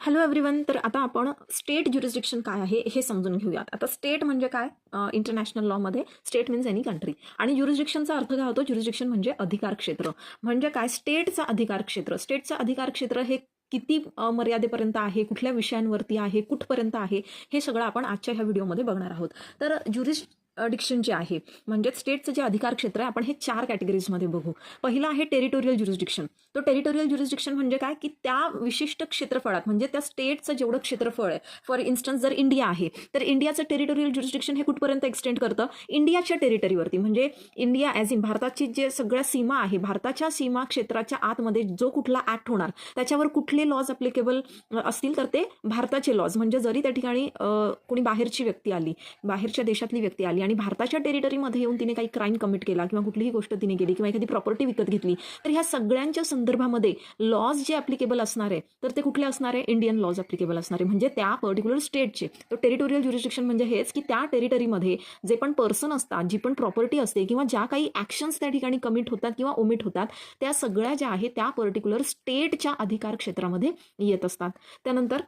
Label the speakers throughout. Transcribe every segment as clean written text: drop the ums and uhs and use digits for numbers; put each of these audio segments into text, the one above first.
Speaker 1: Hello everyone. तर आता आपण स्टेट ज्युरिस्डिक्शन काय आहे हे समजून घेऊयात. आता स्टेट म्हणजे काय? इंटरनॅशनल लॉमध्ये स्टेट मीन्स एनी कंट्री. आणि ज्युरिस्डिक्शनचा अर्थ काय होतो? ज्युरिस्डिक्शन म्हणजे अधिकार क्षेत्र. म्हणजे काय? स्टेटचा अधिकार क्षेत्र. स्टेटचं अधिकार क्षेत्र हे किती मर्यादेपर्यंत आहे, कुठल्या विषयांवरती आहे, कुठपर्यंत आहे, हे सगळं आपण आजच्या ह्या व्हिडिओमध्ये बघणार आहोत. तर ज्युरिस्डिक्शन जे आहे म्हणजे स्टेटचं जे अधिकार क्षेत्र आहे, आपण हे 4 कॅटेगरीजमध्ये बघू. पहिलं आहे टेरिटोरियल ज्युरिस्डिक्शन. तो टेरिटोरियल ज्युरिस्डिक्शन म्हणजे काय? की त्या विशिष्ट क्षेत्रफळात म्हणजे त्या स्टेटचं जेवढं क्षेत्रफळ आहे, फॉर इन्स्टन्स जर इंडिया आहे तर इंडियाचं टेरिटोरियल ज्युरिस्डिक्शन हे कुठपर्यंत एक्सटेंड करतं? इंडियाच्या टेरिटरीवरती. म्हणजे इंडिया ॲज इन भारताची जे सगळ्या सीमा आहे, भारताच्या सीमा क्षेत्राच्या आतमध्ये जो कुठला ऍक्ट होणार त्याच्यावर कुठले लॉज अप्लिकेबल असतील तर ते भारताचे लॉज. म्हणजे जरी त्या ठिकाणी कोणी बाहेरची व्यक्ती आली, बाहेरच्या देशातली व्यक्ती आली आणि भारताच्या टेरिटरीमध्ये येऊन तिने काही क्राईम कमिट केला किंवा कुठलीही गोष्ट तिने केली किंवा एखादी प्रॉपर्टी विकत घेतली, तर ह्या सगळ्यांच्या संदर्भामध्ये लॉज जे ॲप्लिकेबल असणार आहे तर ते कुठले असणार आहे? इंडियन लॉज ॲप्लिकेबल असणार आहे, म्हणजे त्या पर्टिक्युलर स्टेटचे. तो टेरिटोरियल ज्युरिस्डिक्शन म्हणजे हेच की त्या टेरिटरीमध्ये जे पण पर्सन असतात, जी पण प्रॉपर्टी असते किंवा ज्या काही ॲक्शन्स त्या ठिकाणी कमिट होतात किंवा ओमिट होतात, त्या सगळ्या ज्या आहेत त्या पर्टिक्युलर स्टेटच्या अधिकार क्षेत्रामध्ये येत असतात. त्यानंतर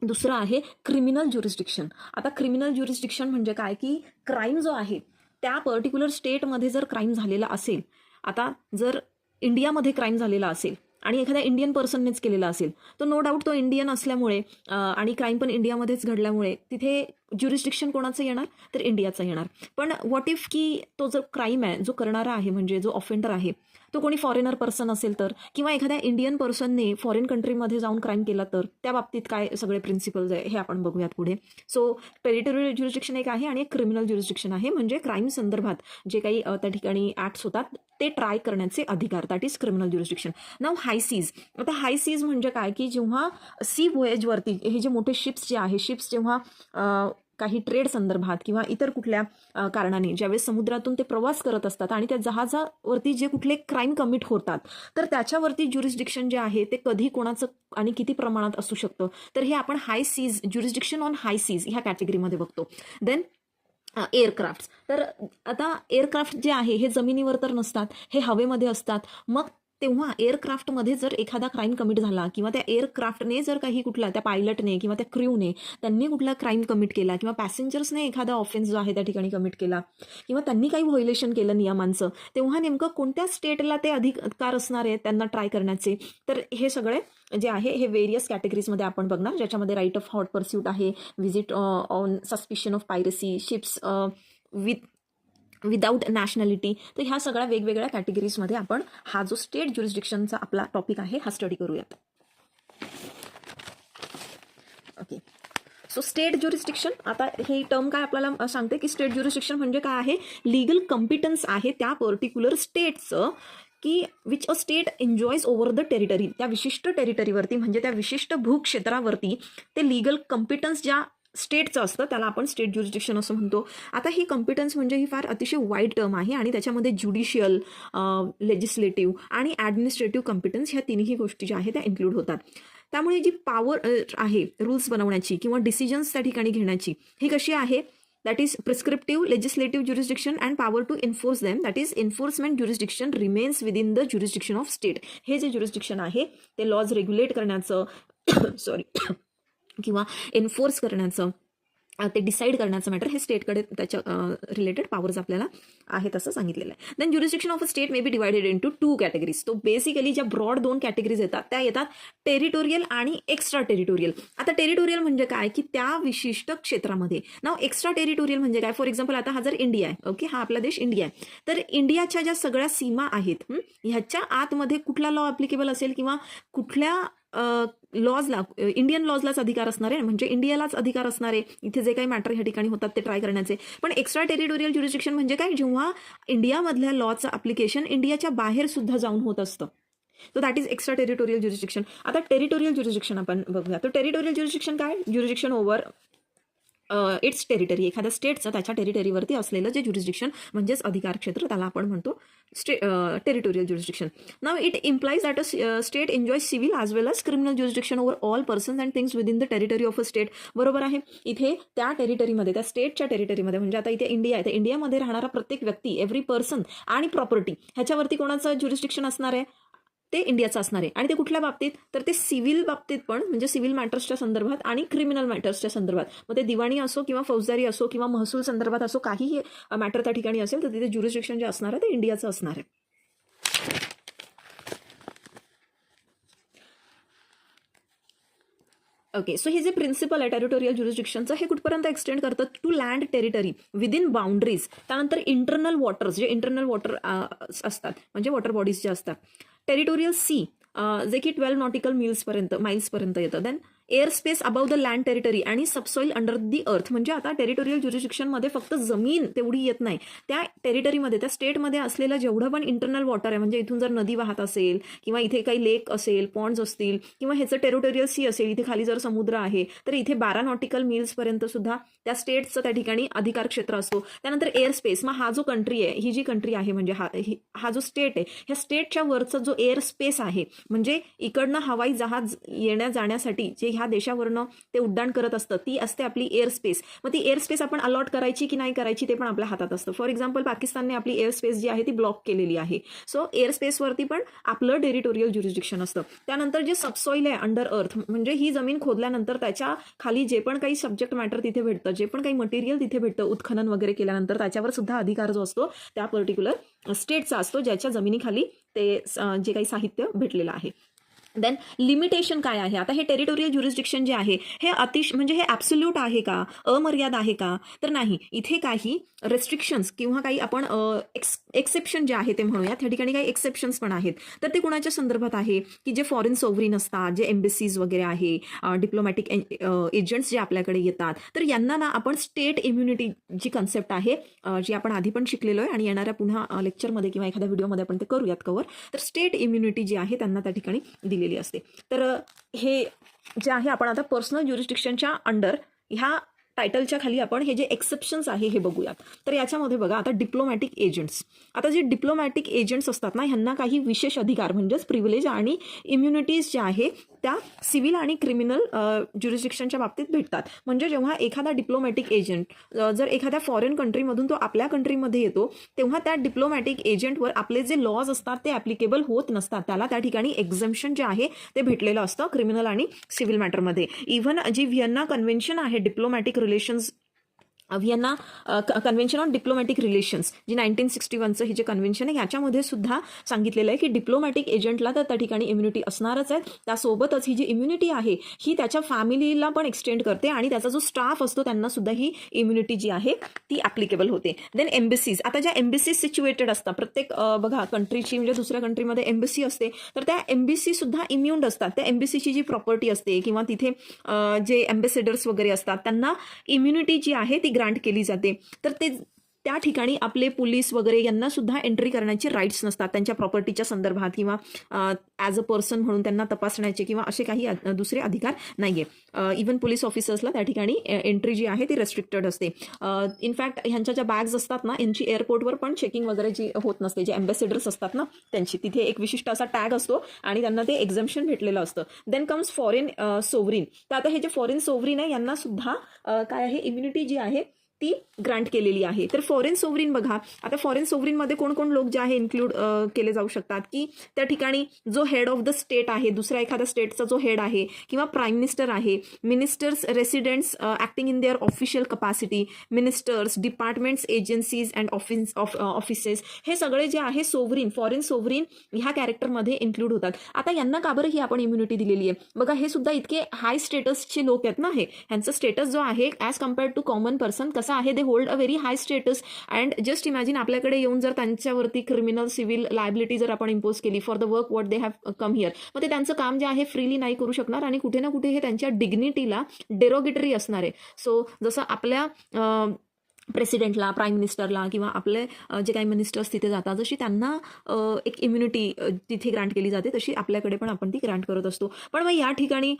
Speaker 1: दुसरं आहे क्रिमिनल ज्युरिस्डिक्शन. आता क्रिमिनल ज्युरिस्डिक्शन म्हणजे काय? की क्राईम जो आहे त्या पर्टिक्युलर स्टेटमध्ये जर क्राईम झालेला असेल, आता जर इंडियामध्ये क्राईम झालेला असेल आणि एखाद्या इंडियन पर्सननेच केलेला असेल, तर नो डाऊट तो इंडियन असल्यामुळे आणि क्राईम पण इंडियामध्येच घडल्यामुळे तिथे ज्युरिस्डिक्शन कोणाचं येणार? तर इंडियाचं येणार. पण व्हॉट इफ की तो जो क्राईम आहे, जो करणारा आहे म्हणजे जो ऑफेंडर आहे तो कोणी फॉरेनर पर्सन असेल तर, किंवा एखाद्या इंडियन पर्सनने फॉरेन कंट्रीमध्ये जाऊन क्राईम केला तर त्या बाबतीत काय सगळे प्रिन्सिपल्स आहे हे आपण बघूयात पुढे. सो टेरिटोरियल ज्युरिस्डिक्शन एक आहे आणि एक क्रिमिनल ज्युरिस्डिक्शन आहे. म्हणजे क्राईम संदर्भात जे काही त्या ठिकाणी ऍक्ट्स होतात ते ट्राय करण्याचे अधिकार, that is criminal jurisdiction. Now high seas. आता हाय सीज म्हणजे काय? की जेव्हा सी व्होएजवरती हे जे मोठे शिप्स जे आहे, शिप्स जेव्हा काही ट्रेड संदर्भात किंवा इतर कुठल्या कारणाने ज्यावेळेस समुद्रातून ते प्रवास करत असतात आणि त्या जहाजावरती जे कुठले क्राईम कमिट होतात तर त्याच्यावरती ज्युरिस्डिक्शन जे आहे ते कधी कोणाचं आणि किती प्रमाणात असू शकतं, तर हे आपण high seas, jurisdiction on high seas ह्या कॅटेगरीमध्ये बघतो. Then aircraft. तर आता एअरक्राफ्ट जे आहे हे जमिनीवर तर नसतात, हे हवेमध्ये असतात. मग तेव्हा एअरक्राफ्टमध्ये जर एखादा क्राईम कमिट झाला किंवा त्या एअरक्राफ्टने जर काही कुठला, त्या पायलटने किंवा त्या क्रूने त्यांनी कुठला क्राईम कमिट केला किंवा पॅसेंजर्सने एखादा ऑफेन्स जो आहे त्या ठिकाणी कमिट केला किंवा त्यांनी काही व्हायोलेशन केलं नियमांचं, तेव्हा नेमकं कोणत्या स्टेटला ते अधिकार असणार आहे त्यांना ट्राय करण्याचे? तर हे सगळे जे आहे हे वेरियस कॅटेगरीजमध्ये आपण बघणार, ज्याच्यामध्ये राईट ऑफ हॉट परस्यूट आहे, visit on suspicion of piracy, ships without nationality. तर ह्या सगळ्या वेगवेगळ्या कॅटेगरीजमध्ये आपण हा जो स्टेट ज्युरिस्डिक्शनचा आपला टॉपिक आहे हा स्टडी करूयात. ओके. सो स्टेट ज्युरिस्डिक्शन, आता हे टर्म काय आपल्याला सांगते की स्टेट ज्युरिस्डिक्शन म्हणजे काय आहे? लिगल कॉम्पिटन्स आहे त्या पर्टिक्युलर स्टेटचं की which a state enjoys over the territory. त्या विशिष्ट टेरिटरीवरती म्हणजे त्या विशिष्ट भूक्षेत्रावरती ते लिगल कॉम्पिटन्स ज्या स्टेटचं असतं त्याला आपण स्टेट ज्युरिस्डिक्शन असं म्हणतो. आता ही कॉम्पिटन्स म्हणजे ही फार अतिशय वाईड टर्म आहे आणि त्याच्यामध्ये ज्युडिशियल, लेजिस्लेटिव्ह आणि ॲडमिनिस्ट्रेटिव्ह कॉम्पिटन्स ह्या तिन्ही गोष्टी ज्या आहेत त्या इन्क्लूड होतात. त्यामुळे जी पॉवर आहे रूल्स बनवण्याची किंवा डिसिजन्स त्या ठिकाणी घेण्याची, ही कशी आहे? That is prescriptive, legislative jurisdiction and power to enforce them, that is enforcement jurisdiction remains within the jurisdiction of state. हे जे ज्युरिस्डिक्शन आहे ते लॉज रेग्युलेट करण्याचं सॉरी किंवा एन्फोर्स करण्याचं, ते डिसाईड करण्याचं मॅटर हे स्टेटकडे त्याच्या रिलेटेड पॉवर्स आपल्याला आहेत असं सांगितलेलं आहे. Then jurisdiction of a state may be divided into 2 categories. तो बेसिकली ज्या ब्रॉड 2 कॅटेगरीज येतात त्या येतात टेरिटोरियल आणि एक्स्ट्रा टेरिटोरियल. आता टेरिटोरियल म्हणजे काय? की त्या विशिष्ट क्षेत्रामध्ये. नाव एक्स्ट्रा टेरिटोरियल म्हणजे काय? फॉर एक्झाम्पल आता हा जर इंडिया आहे, ओके, हा आपला देश इंडिया आहे, तर इंडियाच्या ज्या सगळ्या सीमा आहेत ह्याच्या आतमध्ये कुठला लॉ अप्लिकेबल असेल किंवा कुठल्या लॉजला, इंडियन लॉजलाच अधिकार असणार आहे, म्हणजे इंडियालाच अधिकार असणार आहे इथे जे काही मॅटर ह्या ठिकाणी होतात ते ट्राय करण्याचे. पण एक्स्ट्रा टेरिटोरियल ज्युरिस्डिक्शन म्हणजे काय? जेव्हा इंडियामधल्या लॉचं अप्लिकेशन इंडियाच्या बाहेर सुद्धा जाऊन होत असतं. So that is extra territorial jurisdiction. आता टेरिटोरियल ज्युरिस्डिक्शन आपण बघूया. तर टेरिटोरियल ज्युरिस्डिक्शन काय? Jurisdiction over it's territory. एखाद्या स्टेटचं त्याच्या टेरिटरीवरती असलेलं जे ज्युरिस्डिक्शन म्हणजेच अधिकार क्षेत्र त्याला आपण म्हणतो territorial jurisdiction. Now it implies that a state enjoy civil as well as criminal jurisdiction over all persons and things within the territory of a state. बरोबर आहे. इथे त्या टेरिटरीमध्ये, त्या स्टेटच्या टेरिटरीमध्ये, म्हणजे आता इथे इंडिया आहे तर इंडियामध्ये राहणारा प्रत्येक व्यक्ती, एव्हरी पर्सन आणि प्रॉपर्टी ह्याच्यावरती कोणाचं ज्युरिस्डिक्शन असणार आहे? ते इंडियाचं असणार आहे. आणि ते कुठल्या बाबतीत, तर ते सिव्हिल बाबतीत पण, म्हणजे सिव्हिल मॅटर्सच्या संदर्भात आणि क्रिमिनल मॅटर्सच्या संदर्भात. मग ते दिवाणी असो किंवा फौजदारी असो किंवा महसूल संदर्भात असो, काहीही मॅटर त्या ठिकाणी असेल तर तिथे ज्युरिस्डिक्शन जे असणार आहे ते इंडियाचं असणार आहे. ओके, सो हे जे प्रिन्सिपल आहे टेरिटोरियल ज्युरिस्डिक्शनचं, हे कुठपर्यंत एक्सटेंड करतं, to land territory within boundaries. त्यानंतर इंटरनल वॉटर्स, जे इंटरनल वॉटर असतात म्हणजे वॉटर बॉडीज जे असतात. टेरिटोरियल सी, जे की 12 नॉटिकल माइल्सपर्यंत येतं. Then air space above the land territory आणि सबसॉईल अंडर दी अर्थ. म्हणजे आता टेरिटोरियल ज्युरिस्डिक्शनमध्ये फक्त जमीन तेवढी येत नाही, त्या टेरिटरीमध्ये, त्या स्टेटमध्ये असलेलं जेवढं पण इंटरनल वॉटर आहे, म्हणजे इथून जर नदी वाहत असेल किंवा इथे काही लेक असेल, पॉन्ड्स असतील किंवा ह्याचं टेरिटोरियल सी असेल, इथे खाली जर समुद्र आहे तर इथे 12 नॉटिकल मिल्सपर्यंत सुद्धा त्या स्टेटचं त्या ठिकाणी अधिकार क्षेत्र असतो. त्यानंतर एअर स्पेस, मग हा जो कंट्री आहे, ही जी कंट्री आहे म्हणजे हा जो स्टेट आहे, ह्या स्टेटच्या वरचा जो एअर स्पेस आहे, म्हणजे इकडनं हवाई जहाज येण्या जाण्यासाठी जे ह्या देशावरनं ते उड्डाण करत असतं, ती असते आपली एअर स्पेस. मग ती एअर स्पेस आपण अलॉट करायची की नाही करायची ते पण आपल्या हातात असतं. फॉर एक्झाम्पल पाकिस्तानने आपली एअर स्पेस जी आहे ती ब्लॉक केलेली आहे. सो एअर स्पेसवरती पण आपलं टेरिटोरियल ज्युरिस्डिक्शन असतं. त्यानंतर जे सबसॉईल आहे अंडर अर्थ, म्हणजे ही जमीन खोदल्यानंतर त्याच्या खाली जे पण काही सब्जेक्ट मॅटर तिथे भेटतं, जे पण काही मटेरियल तिथे भेटतं उत्खनन वगैरे केल्यानंतर, त्याच्यावर सुद्धा अधिकार जो असतो त्या पर्टिक्युलर स्टेटचा असतो, ज्याच्या जमिनीखाली ते जे काही साहित्य भेटलेलं आहे. देन लिमिटेशन काय आहे, आता हे टेरिटोरियल ज्युरिस्डिक्शन जे आहे हे म्हणजे हे ॲब्सोल्यूट आहे का, अमर्याद आहे का, तर नाही. इथे काही रेस्ट्रिक्शन्स किंवा काही आपण एक्सेप्शन जे आहे ते म्हणूया, त्या ठिकाणी काही एक्सेप्शन्स पण आहेत. तर ते कुणाच्या संदर्भात आहे, की जे फॉरेन सोव्हरीन असतात, जे एम्बेसीज वगैरे आहे, डिप्लोमॅटिक एजंट्स जे आपल्याकडे येतात, तर यांना ना आपण स्टेट इम्युनिटी जी कन्सेप्ट आहे, जी आपण आधी पण शिकलेलो आहे आणि येणाऱ्या पुन्हा लेक्चरमध्ये किंवा एखाद्या व्हिडिओमध्ये आपण ते करूयात कव्हर. तर स्टेट इम्युनिटी जी आहे त्यांना त्या ठिकाणी दिलेली असते. तर हे जे आहे आपण आता पर्सनल ज्युरिस्डिक्शनच्या अंडर ह्या टायटलच्या खाली आपण हे जे एक्सेप्शन्स आहे हे बघूयात. तर याच्यामध्ये बघा आता डिप्लोमॅटिक एजंट्स, आता जे डिप्लोमॅटिक एजंट्स असतात ना, ह्यांना काही विशेष अधिकार म्हणजेच प्रिव्हिलेज आणि इम्युनिटीज ज्या आहे त्या सिव्हिल आणि क्रिमिनल ज्युरिस्डिक्शनच्या बाबतीत भेटतात. म्हणजे जेव्हा एखादा डिप्लोमॅटिक एजंट जर एखाद्या फॉरेन कंट्रीमधून तो आपल्या कंट्रीमध्ये येतो, तेव्हा त्या डिप्लोमॅटिक एजंटवर आपले जे लॉज असतात ते ॲप्लिकेबल होत नसतात. त्याला त्या ठिकाणी एक्झम्पशन जे आहे ते भेटलेलं असतं क्रिमिनल आणि सिव्हिल मॅटरमध्ये. इव्हन जी व्हिएन्ना कन्व्हेन्शन आहे diplomatic relations, Vienna Convention on diplomatic relations, जी 1961चं हे जे कन्व्हेन्शन आहे याच्यामध्ये सुद्धा सांगितलेलं आहे की डिप्लोमॅटिक एजंटला तर त्या ठिकाणी इम्युनिटी असणारच आहे. त्यासोबतच ही जी इम्युनिटी आहे ही त्याच्या फॅमिलीला पण एक्सटेंड करते आणि त्याचा जो स्टाफ असतो त्यांना सुद्धा ही इम्युनिटी जी आहे ती ॲप्लिकेबल होते. देन एम्बेसीज, आता ज्या एम्बेसीज सिच्युएटेड असतात प्रत्येक बघा कंट्रीची, म्हणजे दुसऱ्या कंट्रीमध्ये एम्बेसी असते, तर त्या एम्बेसी सुद्धा इम्युन्ड असतात. त्या एम्बेसीची जी प्रॉपर्टी असते किंवा तिथे जे एम्बेसेडर्स वगैरे असतात त्यांना इम्युनिटी जी आहे ती ग्रांट केली जाते. तर ते त्या ठिकाणी आपले पोलीस वगैरे यांना सुद्धा एंट्री करण्याचे राईट्स नसतात त्यांच्या प्रॉपर्टीच्या संदर्भात किंवा ॲज अ पर्सन म्हणून त्यांना तपासण्याचे किंवा असे काही दुसरे अधिकार नाही आहे. इव्हन पोलीस ऑफिसर्सला त्या ठिकाणी एंट्री जी आहे ती रेस्ट्रिक्टेड असते. इनफॅक्ट ह्यांच्या ज्या बॅग्स असतात ना, यांची एअरपोर्टवर पण चेकिंग वगैरे जी होत नसते. जे एम्बेसेडर्स असतात ना त्यांची तिथे एक विशिष्ट असा टॅग असतो आणि त्यांना ते एक्झम्पशन भेटलेलं असतं. देन कम्स फॉरेन सोव्हरीन, तर आता हे जे फॉरेन सोव्हरीन आहे यांना सुद्धा काय आहे इम्युनिटी जी आहे ती ग्रांट केलेली आहे. तर फॉरेन सोव्हरीन बघा, आता फॉरेन सोव्हरीनमध्ये कोण कोण लोक जे आहे इन्क्लूड केले जाऊ शकतात, की त्या ठिकाणी जो हेड ऑफ द स्टेट आहे, दुसऱ्या एखाद्या स्टेटचा जो हेड आहे किंवा प्राईम मिनिस्टर आहे, ministers residents acting in their official capacity, ministers, departments, agencies and offices, हे सगळे जे आहे सोव्हरीन, फॉरेन सोव्हरीन ह्या कॅरेक्टरमध्ये इन्क्लूड होतात. आता यांना का बरं ही आपण इम्युनिटी दिलेली आहे बघा, हे सुद्धा इतके हाय स्टेटसचे लोक आहेत ना, हे ह्यांचं स्टेटस जो आहे as compared to common person कसं आहे, they hold a very high status. And just imagine आपल्याकडे येऊन जर त्यांच्यावरती क्रिमिनल सिव्हिल लायबिलिटी जर आपण इम्पोज केली for the work what they have come here, मग ते त्यांचं काम जे आहे फ्रीली नाही करू शकणार आणि कुठे ना कुठे हे त्यांच्या डिग्निटीला डेरोगेटरी असणार आहे. सो जसं आपल्या प्रेसिडेंटला, प्राईम मिनिस्टरला किंवा आपले जे काही मिनिस्टर्स तिथे जातात जशी त्यांना एक इम्युनिटी तिथे ग्रांट केली जाते, तशी आपल्याकडे पण आपण ती ग्रांट करत असतो. पण मग या ठिकाणी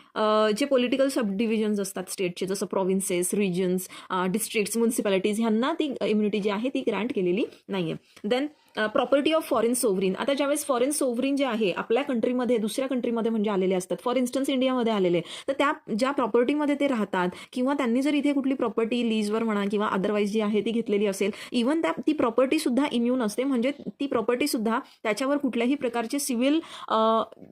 Speaker 1: जे पॉलिटिकल सब डिव्हिजन्स असतात स्टेटचे, जसं प्रोव्हिन्सेस, रिजन्स, डिस्ट्रिक्ट्स, म्युन्सिपॅलिटीज, ह्यांना ती इम्युनिटी जी आहे ती ग्रांट केलेली नाही आहे. Then property of foreign sovereign. आता ज्यावेळेस फॉरेन सोव्हरीन जे आहे आपल्या कंट्रीमध्ये दुसऱ्या कंट्रीमध्ये म्हणजे आलेले असतात, फॉर इन्स्टन्स इंडियामध्ये आलेले, तर त्या ज्या प्रॉपर्टीमध्ये ते राहतात किंवा त्यांनी जर इथे कुठली प्रॉपर्टी लीजवर म्हणा किंवा अदरवाईज जी आहे ती घेतलेली असेल, इव्हन ती प्रॉपर्टी सुद्धा इम्युन असते, म्हणजे ती प्रॉपर्टी सुद्धा त्याच्यावर कुठल्याही प्रकारचे सिव्हिल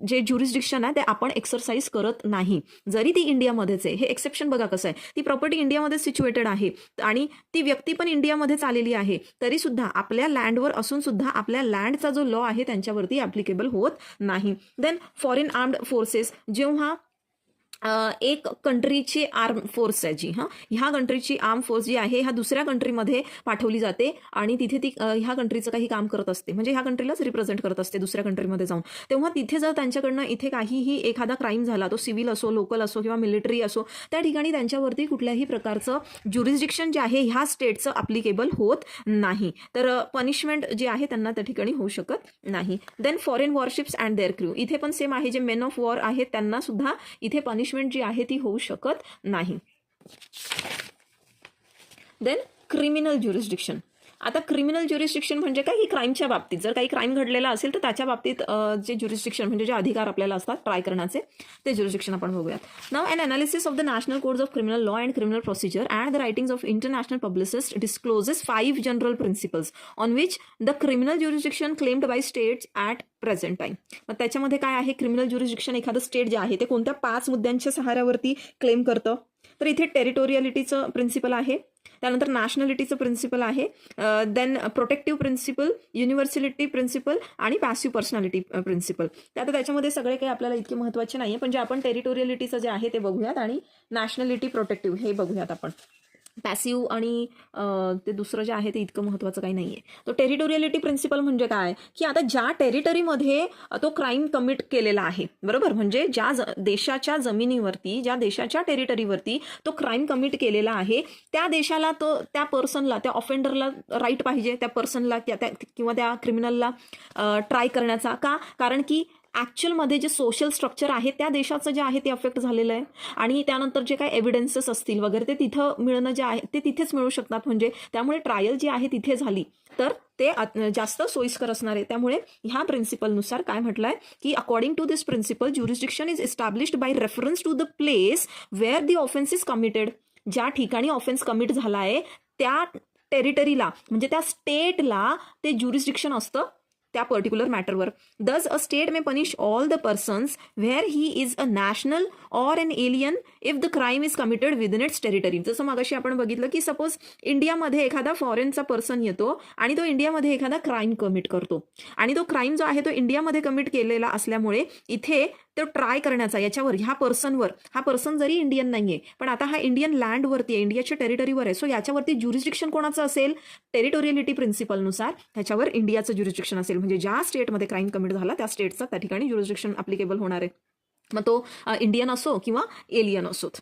Speaker 1: जे ज्युरिस्डिक्शन आहे ते आपण एक्सरसाइज करत नाही, जरी ती इंडियामध्येच आहे. हे एक्सेप्शन बघा कसं आहे, ती प्रॉपर्टी इंडियामध्ये सिच्युएटेड आहे आणि ती व्यक्ती पण इंडियामध्येच आलेली आहे, तरी सुद्धा आपल्या लँडवर असून सुद्धा आपल्या लँडचा जो लॉ आहे त्यांच्यावरती ऍप्लिकेबल होत नाही. देन फॉरेन आर्म्ड फोर्सेस, जेव्हा एक कंट्रीची आर्म फोर्स आहे जी ह्या कंट्रीची आर्म फोर्स जी आहे ह्या दुसऱ्या कंट्रीमध्ये पाठवली जाते आणि तिथे ती ह्या कंट्रीचं काही काम करत असते, म्हणजे ह्या कंट्रीलाच रिप्रेझेंट करत असते दुसऱ्या कंट्रीमध्ये जाऊन, तेव्हा तिथे जर त्यांच्याकडनं इथे काहीही एखादा क्राईम झाला, तो सिव्हिल असो, लोकल असो किंवा मिलिटरी असो, त्या ठिकाणी त्यांच्यावरती कुठल्याही प्रकारचं ज्युरिस्डिक्शन जे आहे ह्या स्टेटचं अप्लिकेबल होत नाही, तर पनिशमेंट जी आहे त्यांना त्या ठिकाणी होऊ शकत नाही. Then foreign warships and their crew, इथे पण सेम आहे, जे मेन ऑफ वॉर आहेत त्यांना सुद्धा इथे पनिशमेंट जी आहे ती होऊ शकत नाही. Then criminal jurisdiction. आता क्रिमिनल ज्युरिस्डिक्शन म्हणजे काय, ही क्राईमच्या बाबतीत जर काही क्राईम घडलेला असेल तर त्याच्या बाबतीत जे ज्युरिस्डिक्शन म्हणजे जे अधिकार आपल्याला असतात ट्राय करण्याचे, ते ज्युरिस्डिक्शन आपण बघूयात. Now an analysis of the national codes of criminal law and criminal procedure and the writings of international publicists discloses 5 general principles on which the criminal jurisdiction claimed by states at present time. मग त्याच्यामध्ये काय आहे, criminal jurisdiction एखादं state जे आहे ते कोणत्या 5 मुद्द्यांच्या सहाऱ्यावरती क्लेम करतं, तर इथे टेरिटोरियालिटीचं प्रिन्सिपल आहे, त्यानंतर नॅशनॅलिटीचं प्रिन्सिपल आहे, देन प्रोटेक्टिव्ह प्रिन्सिपल, युनिव्हर्सॅलिटी प्रिन्सिपल आणि पॅसिव्ह पर्सनॅलिटी प्रिन्सिपल. आता त्याच्यामध्ये सगळे काही आपल्याला इतके महत्त्वाचे नाही आहे, पण जे आपण टेरिटोरियालिटीचं जे आहे ते बघूयात आणि नॅशनॅलिटी प्रोटेक्टिव्ह हे बघूयात आपण. पॅसिव्ह आणि ते दुसरं जे आहे ते इतकं महत्त्वाचं काही नाही आहे. तो टेरिटोरियालिटी प्रिन्सिपल म्हणजे काय, की आता ज्या टेरिटरीमध्ये तो क्राईम कमिट केलेला आहे, बरोबर, म्हणजे ज्या देशाच्या जमिनीवरती, ज्या देशाच्या टेरिटरीवरती तो क्राईम कमिट केलेला आहे, त्या देशाला तो त्या पर्सनला, त्या ऑफेंडरला राईट पाहिजे, त्या पर्सनला किंवा त्या क्रिमिनलला ट्राय करण्याचा. का, कारण की ॲक्च्युअलमध्ये जे सोशल स्ट्रक्चर आहे त्या देशाचं जे आहे ते अफेक्ट झालेलं आहे आणि त्यानंतर जे काही एव्हिडन्सेस असतील वगैरे ते तिथं मिळणं जे आहे ते तिथेच मिळू शकतात, म्हणजे त्यामुळे ट्रायल जी आहे तिथे झाली तर ते जास्त सोयीस्कर असणार आहे. त्यामुळे ह्या प्रिन्सिपलनुसार काय म्हटलं आहे की according to this principle jurisdiction is established by reference to the place where the offence is committed. ज्या ठिकाणी ऑफेन्स कमिट झाला आहे त्या टेरिटरीला म्हणजे त्या स्टेटला ते ज्युरिस्डिक्शन असतं त्या पर्टिक्युलर मॅटरवर. दस अ state may punish all the persons where he is a national or an alien if the crime is committed within it's territory. जसं मगाशी आपण बघितलं की सपोज इंडियामध्ये एखादा फॉरेनचा पर्सन येतो आणि तो इंडियामध्ये एखादा क्राईम कमिट करतो आणि तो क्राईम जो आहे तो इंडियामध्ये कमिट केलेला असल्यामुळे इथे तो ट्राय करण्याचा याच्यावर ह्या पर्सनवर, हा पर्सन जरी इंडियन नाहीये पण आता हा इंडियन लँडवरती आहे, इंडियाच्या टेरिटरीवर आहे, सो याच्यावरती ज्युरिस्डिक्शन कोणाचं असेल, टेरिटोरियलिटी प्रिन्सिपलनुसार ह्याच्यावर इंडियाचं ज्युरिस्डिक्शन असेल, म्हणजे ज्या स्टेटमध्ये क्राईम कमिट झाला त्या स्टेटचा त्या ठिकाणी ज्युरिस्डिक्शन अप्लिकेबल होणार आहे, मग तो इंडियन असो किंवा एलियन असोत.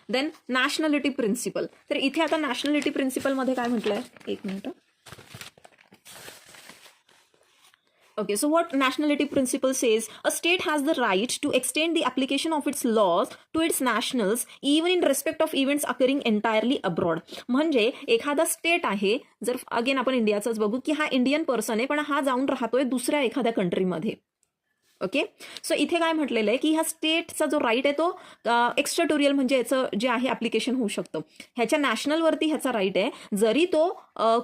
Speaker 1: Then nationality principle. तर इथे आता नॅशनॅलिटी प्रिन्सिपलमध्ये काय म्हटलंय, एक minute. Okay, so what nationality principle says, a state has the right to extend the application of its laws to its nationals even in respect of events occurring entirely abroad. म्हणजे एखादा state आहे, जर again आपण इंडियाचंच बघू की हा Indian person आहे पण हा जाऊन राहतोय दुसऱ्या एखाद्या कंट्रीमध्ये. ओके, सो इथे काय म्हटलेलं आहे की ह्या स्टेटचा जो राईट आहे तो एक्स्ट्राटोरियल म्हणजे याचं जे आहे ॲप्लिकेशन होऊ शकतं, ह्याच्या नॅशनलवरती ह्याचा राईट आहे, जरी तो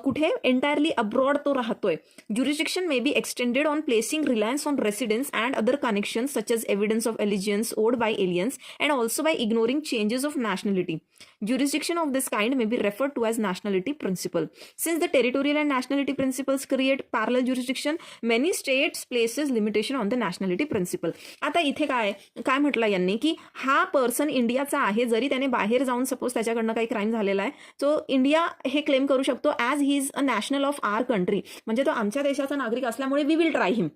Speaker 1: कुठे एंटायरली अब्रॉड तो राहतोय. Jurisdiction may be extended on placing reliance on residence and other connections such as evidence of allegiance owed by aliens and also by ignoring changes of nationality. Jurisdiction of this kind may be referred to as nationality principle. Since the territorial and nationality principles create parallel jurisdiction, many states places limitation on the nationality principle. आता इथे काय म्हटलं यांनी की हा person इंडियाचा आहे, जरी त्याने बाहेर जाऊन सपोज त्याच्याकडनं काही क्राईम झालेला आहे, सो इंडिया हे क्लेम करू शकतो as he is a national of our country, म्हणजे तो आमच्या देशाचा नागरिक असल्यामुळे वी विल ट्राय हिम.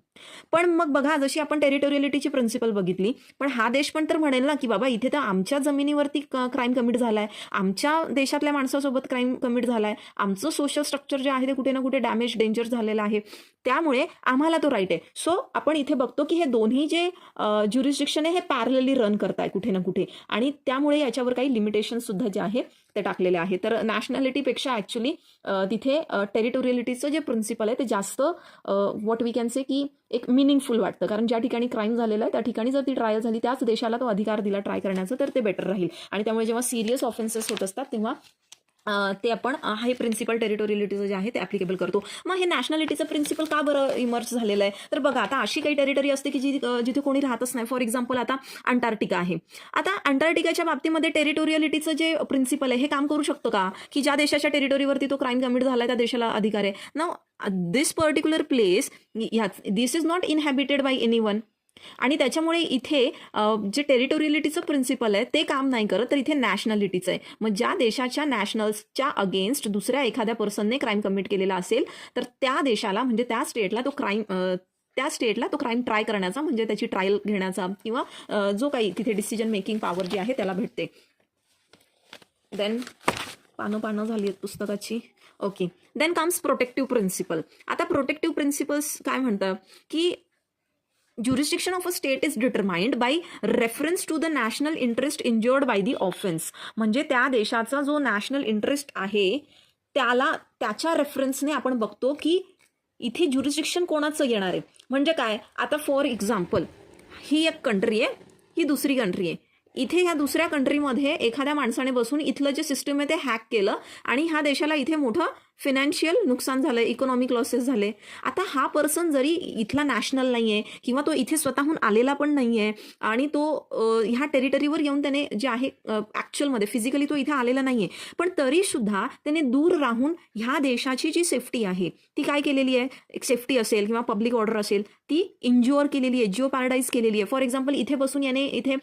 Speaker 1: पण मग बघा, जशी आपण टेरिटोरियलिटीची प्रिन्सिपल बघितली, पण हा देश पण तर म्हणेल ना की बाबा इथे तर आमच्या जमिनीवरती क्राईम कमिट झालाय, आमच्या देशातल्या माणसासोबत क्राईम कमिट झालाय, आमचं सोशल स्ट्रक्चर जे आहे ते कुठे ना कुठे डॅमेज डेंजर झालेलं आहे, त्यामुळे आम्हाला तो राईट आहे. सो आपण इथे बघतो की हे दोन्ही जे ज्युरिस्डिक्शन आहे हे पॅरलली रन करताय कुठे ना कुठे, आणि त्यामुळे याच्यावर काही लिमिटेशन सुद्धा जे आहे ते टाकलेले आहे. तर नॅशनॅलिटीपेक्षा ॲक्च्युली तिथे टेरिटोरियलिटीचं जे प्रिन्सिपल आहे ते जास्त व्हॉट वी कॅन से की एक मिनिंगफुल वाटतं. कारण ज्या ठिकाणी क्राईम झालेला आहे त्या ठिकाणी जर ती ट्रायल झाली, त्याच देशाला तो अधिकार दिला ट्राय करण्याचं, तर ते बेटर राहील. आणि त्यामुळे जेव्हा सिरियस ऑफेन्सेस होत असतात तेव्हा ते आपण हे प्रिन्सिपल टेरिटोरियलिटीचं जे आहे ते ॲप्लिकेबल करतो. मग हे नॅशनॅलिटीचं प्रिन्सिपल का बरं इमर्ज झालेलं आहे? तर बघा, आता अशी काही टेरिटरी असते की जिथे कोणी राहतच नाही. फॉर एक्झाम्पल आता अंटार्क्टिका आहे. आता अंटार्क्टिकाच्या बाबतीमध्ये टेरिटोरियलिटीचं जे प्रिन्सिपल आहे हे काम करू शकतं का, की ज्या देशाच्या टेरिटोरीवरती तो क्राईम कमिट झाला त्या देशाला अधिकार आहे? Now this particular place, this is not inhabited by anyone. आणि त्याच्यामुळे इथे जे टेरिटोरियलिटीचं प्रिन्सिपल आहे ते काम नाही करत, तर इथे नॅशनॅलिटीचं आहे. मग ज्या देशाच्या नॅशनल्सच्या अगेन्स्ट दुसऱ्या एखाद्या पर्सनने क्राईम कमिट केलेला असेल तर त्या देशाला म्हणजे त्या स्टेटला तो क्राईम ट्राय करण्याचा, म्हणजे त्याची ट्रायल घेण्याचा किंवा जो काही तिथे डिसिजन मेकिंग पॉवर जी आहे त्याला भेटते. देन पानं झाली आहेत पुस्तकाची. Okay, then comes protective principle. आता प्रोटेक्टिव्ह प्रिन्सिपल्स काय म्हणतात की jurisdiction of a state is determined by reference to the national interest injured by the offense. म्हणजे त्या देशाचा जो नॅशनल इंटरेस्ट आहे त्याच्या रेफरन्सने आपण बघतो की इथे ज्युरिस्डिक्शन कोणाचं येणार आहे. म्हणजे काय, आता फॉर एक्झाम्पल ही एक कंट्री आहे, ही दुसरी कंट्री आहे. इथे ह्या दुसऱ्या कंट्रीमध्ये एखाद्या माणसाने बसून इथलं जे सिस्टम आहे ते हॅक केलं आणि ह्या देशाला इथे मोठं फिनान्शियल नुकसान झालं, इकॉनॉमिक लॉसेस झाले. आता हा पर्सन जरी इथला नॅशनल नाही आहे किंवा तो इथे स्वतःहून आलेला पण नाही आहे आणि तो ह्या टेरिटरीवर येऊन त्याने जे आहे ॲक्च्युअलमध्ये फिजिकली तो इथे आलेला नाही आहे, पण तरीसुद्धा त्याने दूर राहून ह्या देशाची जी सेफ्टी आहे ती काय केलेली आहे, एक सेफ्टी असेल किंवा पब्लिक ऑर्डर असेल ती इंज्युअर केलेली आहे, जिओ पॅराडाईज केलेली आहे. फॉर एक्झाम्पल इथे बसून याने इथे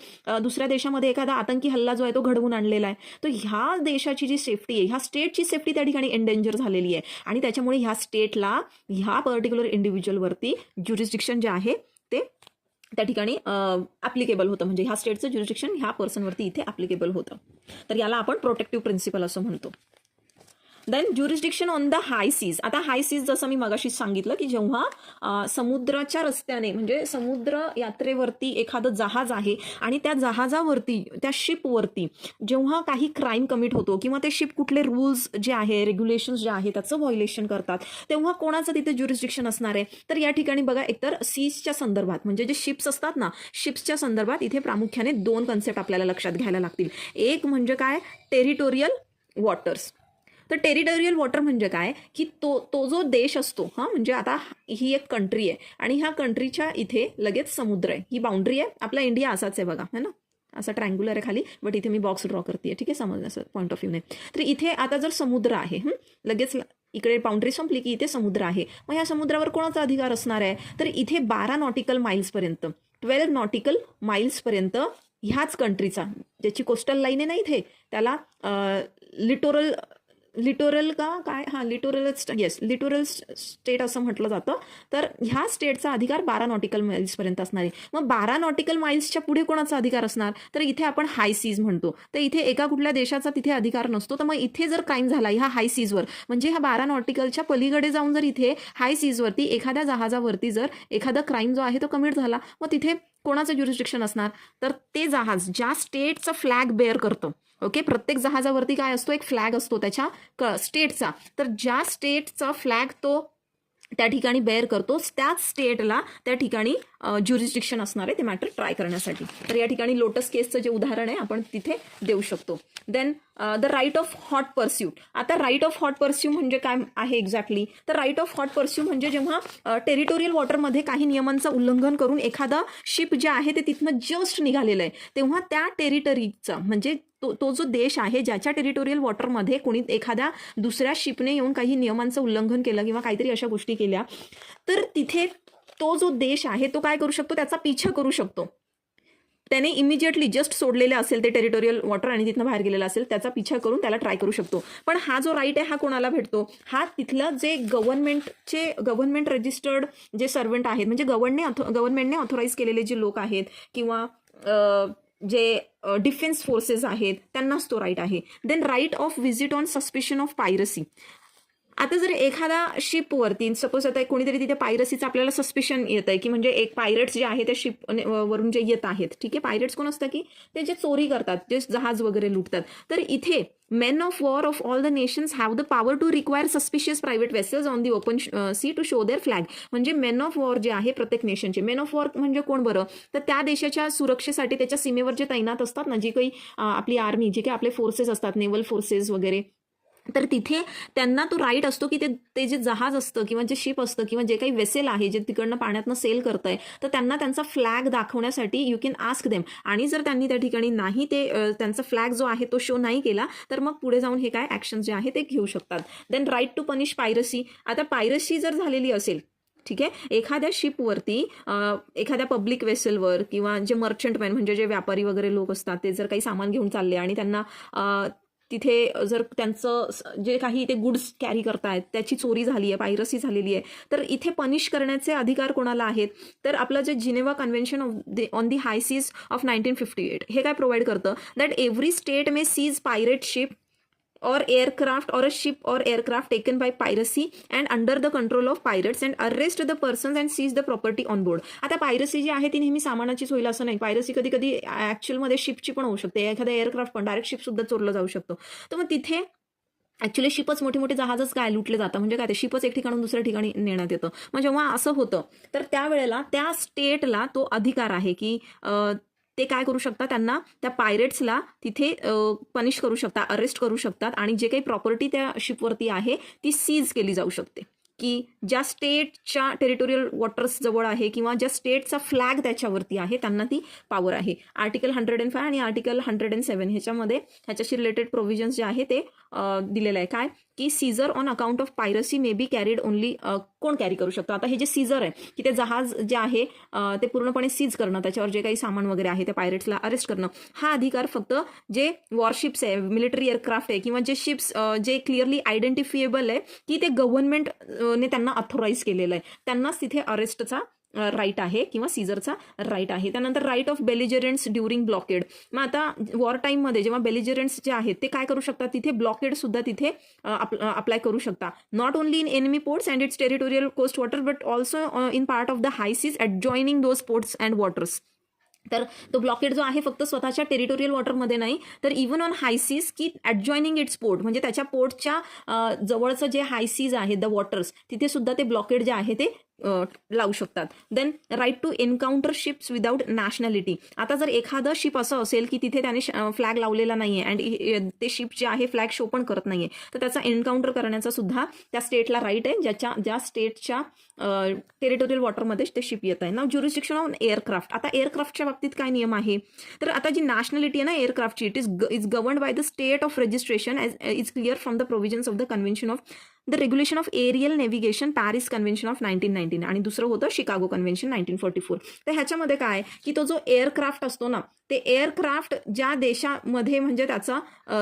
Speaker 1: दुसऱ्या देशामध्ये एखादा आतंकी हल्ला जो आहे तो घडवून आणलेला आहे. तर ह्या देशाची जी सेफ्टी आहे, ह्या स्टेटची सेफ्टी त्या ठिकाणी एंडेंजर झालेली आहे आणि त्याच्यामुळे ह्या स्टेटला ह्या पर्टिक्युलर इंडिव्हिज्युअलवरती ज्युरिस्डिक्शन जे आहे ते त्या ठिकाणी ॲप्लिकेबल होतं. म्हणजे ह्या स्टेटचं ज्युरिस्डिक्शन ह्या पर्सनवरती इथे ॲप्लिकेबल होतं. तर याला आपण प्रोटेक्टिव्ह प्रिन्सिपल असं म्हणतो. Then jurisdiction on the high seas. आता हाय सीज जसं मी मगाशी सांगितलं की जेव्हा समुद्राच्या रस्त्याने म्हणजे समुद्र यात्रेवरती एखादं जहाज आहे आणि त्या जहाजावरती त्या शिपवरती जेव्हा काही क्राईम कमिट होतो किंवा ते शिप कुठले रूल्स जे आहे रेग्युलेशन्स जे आहे त्याचं व्हायोलेशन करतात, तेव्हा कोणाचं तिथे ज्युरिस्डिक्शन असणार आहे? तर या ठिकाणी बघा, एकतर सीजच्या संदर्भात म्हणजे जे शिप्स असतात ना, शिप्सच्या संदर्भात इथे प्रामुख्याने 2 कन्सेप्ट आपल्याला लक्षात घ्यायला लागतील. एक म्हणजे काय, टेरिटोरियल वॉटर्स. तर टेरिटोरियल वॉटर म्हणजे काय की तो जो देश असतो, म्हणजे आता ही एक कंट्री आहे आणि ह्या कंट्रीच्या इथे लगेच समुद्र आहे, ही बाउंड्री आहे. आपला इंडिया असाच आहे बघा, है ना, असा ट्रायंग्युलर आहे खाली, बट इथे मी बॉक्स ड्रॉ करते, ठीक आहे, समजण्याचं पॉईंट ऑफ व्ह्यूने. तर इथे आता जर समुद्र आहे, लगेच इकडे बाउंड्री संपली की इथे समुद्र आहे. मग ह्या समुद्रावर कोणाचा अधिकार असणार आहे? तर इथे 12 नॉटिकल माइल्सपर्यंत 12 नॉटिकल माइल्सपर्यंत ह्याच कंट्रीचा, ज्याची कोस्टल लाईन आहे ना इथे, त्याला लिटोरल का काय लिटोरल स्टेट असं म्हटलं जातं. तर ह्या स्टेटचा अधिकार 12 नॉटिकल माइल्सपर्यंत असणार आहे. मग 12 नॉटिकल माइल्सच्या पुढे कोणाचा अधिकार असणार? तर इथे आपण हाय सीज म्हणतो. तर इथे एका कुठल्या देशाचा तिथे अधिकार नसतो. तर मग इथे जर क्राईम झाला ह्या हाय सीजवर, म्हणजे ह्या 12 नॉटिकलच्या पलीकडे जाऊन जर इथे हाय सीजवरती एखाद्या जहाजावरती जर एखादा क्राईम जो आहे तो कमिट झाला, मग तिथे कोणाचं ज्युरिस्डिक्शन असणार? तर ते जहाज ज्या स्टेटचा फ्लॅग बेअर करतं, ओके, प्रत्येक जहाजावरती काय असतो, एक फ्लॅग असतो त्याच्या स्टेटचा. तर ज्या स्टेटचा फ्लॅग तो त्या ठिकाणी बेअर करतो त्याच स्टेटला त्या ठिकाणी ज्युरिस्डिक्शन असणार आहे ते मॅटर ट्राय करण्यासाठी. तर या ठिकाणी लोटस केसचं जे उदाहरण आहे आपण तिथे देऊ शकतो. Then the right of hot pursuit. आता राईट ऑफ हॉट परस्यू म्हणजे काय आहे एक्झॅक्टली? तर राईट ऑफ हॉट परस्यू म्हणजे जेव्हा टेरिटोरियल वॉटरमध्ये काही नियमांचं उल्लंघन करून एखादा शिप जे आहे ते तिथनं जस्ट निघालेलं आहे, तेव्हा त्या टेरिटरीचा म्हणजे तो जो देश आहे ज्याच्या टेरिटोरियल वॉटरमध्ये कोणी एखाद्या दुसऱ्या शिपने येऊन काही नियमांचं उल्लंघन केलं किंवा काहीतरी अशा गोष्टी केल्या, तर तिथे तो जो देश आहे तो काय करू शकतो, त्याचा पिछा करू शकतो. त्याने इमिजिएटली जस्ट सोडलेले असेल ते टेरिटोरियल वॉटर आणि तिथनं बाहेर गेलेला असेल त्याचा पिछा करून त्याला ट्राय करू शकतो. पण हा जो राईट आहे हा कोणाला भेटतो? हा तिथलं जे गव्हर्नमेंट रजिस्टर्ड जे सर्वंट आहेत, म्हणजे गव्हर्नमेंटने ऑथोराईज केलेले जे लोक आहेत किंवा जे डिफेन्स फोर्सेस आहेत त्यांनाच तो राईट आहे. Then right of visit on suspicion of piracy. आता जर एखादा शिपवरती सपोज आता कोणीतरी तिथे पायरसीचं आपल्याला सस्पिशन येत आहे की म्हणजे एक पायरेट्स जे आहे त्या शिप वरून जे येत आहेत, ठीक आहे. पायरेट्स कोण असतं की ते जे चोरी करतात, जे जहाज वगैरे लुटतात. तर इथे men of war of all the nations have the power to require suspicious private vessels on the open sea to show their flag. म्हणजे men of war जे आहे प्रत्येक नेशनचे, men of war म्हणजे कोण बरं, तर त्या देशाच्या सुरक्षेसाठी त्याच्या सीमेवर जे तैनात असतात ना, जी काही आपली आर्मी, जे काही आपले फोर्सेस असतात, नेव्हल फोर्सेस वगैरे, तर तिथे त्यांना तो राईट असतो की ते जे जहाज असतं किंवा जे शिप असतं किंवा जे काही वेसेल आहे जे तिकडनं पाण्यातनं सेल करतंय, तर त्यांना त्यांचा फ्लॅग दाखवण्यासाठी यू कॅन आस्क देम. आणि जर त्यांनी त्या ठिकाणी नाही ते त्यांचा फ्लॅग जो आहे तो शो नाही केला, तर मग पुढे जाऊन हे काय ऍक्शन जे आहे ते घेऊ शकतात. Then right to punish piracy. आता पायरसी जर झालेली असेल, ठीक आहे, एखाद्या शिपवरती एखाद्या पब्लिक वेसलवर किंवा जे मर्चंटमॅन म्हणजे जे व्यापारी वगैरे लोक असतात, ते जर काही सामान घेऊन चालले आणि त्यांना तिथे जर त्यांचं जे काही ते गुड्स कॅरी करतायत त्याची चोरी झाली आहे, पायरसी झालेली आहे, तर इथे पनिश करण्याचे अधिकार कोणाला आहेत, तर आपलं जे Geneva convention on the high seas of 1958 हे काय प्रोव्हाइड करतं, that every state may seize pirate ship or aircraft or a ship or aircraft taken by piracy and under the control of pirates and arrest the persons and seize the property on board. आता piracy जी आहे ती नेहमी सामानाचीच होईल असं नाही. Piracy कधी कधी ऍक्च्युअलमध्ये शिपची पण होऊ शकते, एखाद्या एअरक्राफ्ट पण डायरेक्ट शिप सुद्धा चोरलं जाऊ शकतो. तर मग तिथे ऍक्च्युली शिपच मोठे मोठे जहाजच काय लुटले जातं, म्हणजे काय ते शिपच एक ठिकाणून दुसऱ्या ठिकाणी नेण्यात येतं. मग जेव्हा असं होतं तर त्यावेळेला त्या स्टेटला तो अधिकार आहे की ते काय करू शकतात, त्यांना त्या पायरेट्सला तिथे पनिश करू शकतात, अरेस्ट करू शकतात आणि जे काही प्रॉपर्टी त्या शिपवरती आहे ती सीज केली जाऊ शकते. की ज्या स्टेटच्या टेरिटोरियल वॉटर्स जवळ आहे किंवा ज्या स्टेटचा फ्लॅग त्याच्यावरती आहे त्यांना ती पॉवर आहे. आर्टिकल 105 आणि आर्टिकल 107 ह्याच्यामध्ये ह्याच्याशी रिलेटेड प्रोव्हिजन्स जे आहे ते दिलेलं आहे. काय की seizure on account of piracy may be carried only, कोण कॅरी करू शकतो. आता हे जे सीझर आहे की ते जहाज जे आहे ते पूर्णपणे सीज करणं, त्याच्यावर जे काही सामान वगैरे आहे त्या पायरेट्सला अरेस्ट करणं, हा अधिकार फक्त जे वॉरशिप्स आहे, मिलिटरी एअरक्राफ्ट आहे किंवा जे शिप्स जे क्लिअरली आयडेंटिफिएबल आहे की ते गव्हर्नमेंट ने त्यांना ऑथोराईज केलेलं आहे, त्यांनाच तिथे अरेस्टचा राईट आहे किंवा सीझरचा राईट आहे. त्यानंतर राईट ऑफ बेलिजरंट्स ड्युरिंग ब्लॉकेड. मग आता वॉर टाईममध्ये जेव्हा बेलिजरंट्स जे आहेत ते काय करू शकतात, तिथे ब्लॉकेड सुद्धा तिथे अप्लाय करू शकता. Not only in enemy ports and its territorial coast water but also in part of the high seas adjoining those ports and waters. तर तो ब्लॉकेड जो आहे फक्त स्वतःच्या टेरिटोरियल वॉटरमध्ये नाही, तर इव्हन ऑन हाय सीज की ॲडजॉइनिंग इट्स पोर्ट, म्हणजे त्याच्या पोर्टच्या जवळचं जे हाय सीज आहे द वॉटर्स, तिथे सुद्धा ते ब्लॉकेड जे आहे ते लावू शकतात. Then right to encounter ships without nationality. आता जर एखादं शिप असं असेल की तिथे त्याने फ्लॅग लावलेला नाहीये अँड ते शिप जे आहे फ्लॅग शो पण करत नाहीये, तर त्याचा एन्काउंटर करण्याचा सुद्धा त्या स्टेटला राईट आहे ज्या स्टेटच्या टेरिटोरियल वॉटरमध्ये ते शिप येत आहे. नाव ज्युरिस्डिक्शन ऑन एअरक्राफ्ट. आता एअरक्राफ्टच्या बाबतीत काय नियम आहे, तर आता जी नॅशनॅलिटी आहे ना एअरक्राफ्टची, is governed by the state of registration as is clear from the provisions of the convention of the regulation of aerial navigation Paris convention of 1919 आणि दुसरं होतं शिकागो कन्व्हेन्शन 1944. तर ह्याच्यामध्ये काय की तो जो एअरक्राफ्ट असतो ना, ते एअरक्राफ्ट ज्या देशामध्ये म्हणजे त्याचा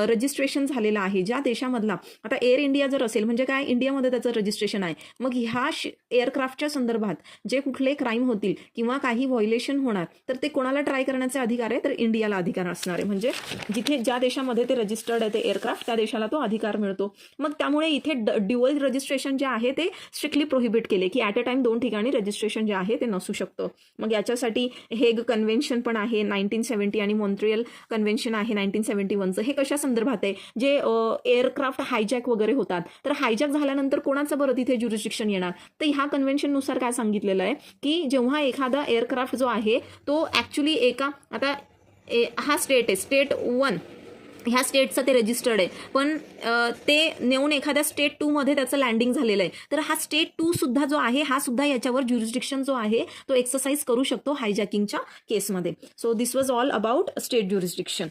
Speaker 1: रजिस्ट्रेशन झालेला आहे, ज्या देशामधला, आता एअर इंडिया जर असेल म्हणजे काय इंडियामध्ये त्याचं रजिस्ट्रेशन आहे, मग ह्या एअरक्राफ्टच्या संदर्भात जे कुठले क्राईम होतील किंवा काही व्हायोलेशन होणार तर ते कोणाला ट्राय करण्याचे अधिकार आहे, तर इंडियाला अधिकार असणार आहे. म्हणजे जिथे ज्या देशामध्ये ते रजिस्टर्ड आहे ते एअरक्राफ्ट त्या देशाला तो अधिकार मिळतो. मग त्यामुळे इथे ड्युअल रजिस्ट्रेशन जे आहे ते स्ट्रिक्टली प्रोहिबिट केले की ॲट अ टाइम 2 ठिकाणी रजिस्ट्रेशन जे आहे ते नसू शकतं. मग याच्यासाठी हेग कन्व्हेन्शन पण आहे 1970 आणि मॉन्ट्रियल कन्व्हेन्शन आहे 1971चं. हे कशा संदर्भात आहे, जे एअरक्राफ्ट हायजॅक वगैरे होतात, तर हायजॅक झाल्यानंतर कोणाचं बरं तिथे ज्युरिस्डिक्शन येणार, तर ह्या कन्व्हेन्शननुसार काय सांगितलेलं आहे की जेव्हा एखादा एअरक्राफ्ट जो आहे तो ॲक्च्युली एका, आता हा स्टेट आहे, स्टेट 1 ह्या स्टेटचं ते रजिस्टर्ड आहे, पण ते नेऊन एखाद्या स्टेट 2 मध्ये त्याचं लँडिंग झालेलं आहे, तर हा स्टेट 2 सुद्धा जो आहे हा सुद्धा याच्यावर ज्युरिस्डिक्शन जो आहे तो एक्सरसाइज करू शकतो हायजॅकिंगच्या केसमध्ये. So this was all about state jurisdiction.